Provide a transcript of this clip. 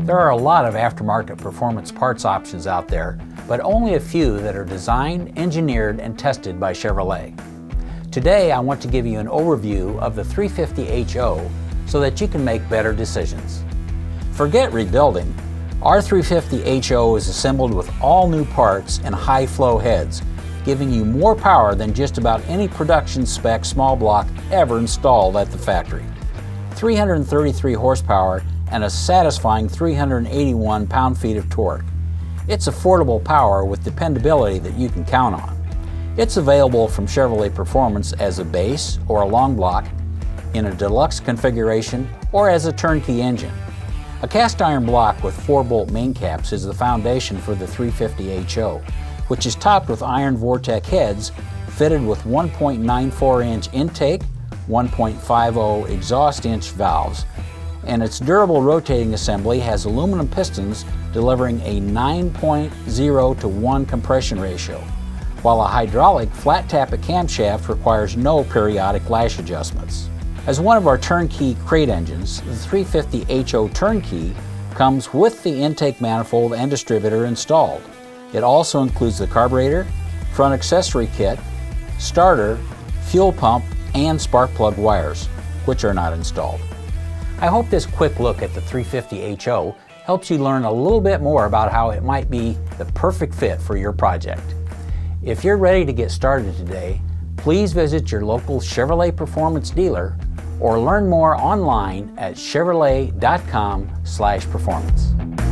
There are a lot of aftermarket performance parts options out there, but only a few that are designed, engineered, and tested by Chevrolet. Today, I want to give you an overview of the 350HO so that you can make better decisions. Forget rebuilding. Our 350HO is assembled with all new parts and high flow heads, giving you more power than just about any production spec small block ever installed at the factory. 333 horsepower and a satisfying 381 pound-feet of torque. It's affordable power with dependability that you can count on. It's available from Chevrolet Performance as a base or a long block, in a deluxe configuration, or as a turnkey engine. A cast iron block with 4-bolt main caps is the foundation for the 350HO, which is topped with iron Vortec heads fitted with 1.94-inch intake, 1.50 exhaust-inch valves, and its durable rotating assembly has aluminum pistons delivering a 9.0 to 1 compression ratio, while a hydraulic flat tappet camshaft requires no periodic lash adjustments. As one of our turnkey crate engines, the 350HO Turnkey comes with the intake manifold and distributor installed. It also includes the carburetor, front accessory kit, starter, fuel pump, and spark plug wires, which are not installed. I hope this quick look at the 350HO helps you learn a little bit more about how it might be the perfect fit for your project. If you're ready to get started today, please visit your local Chevrolet Performance dealer or learn more online at chevrolet.com/performance.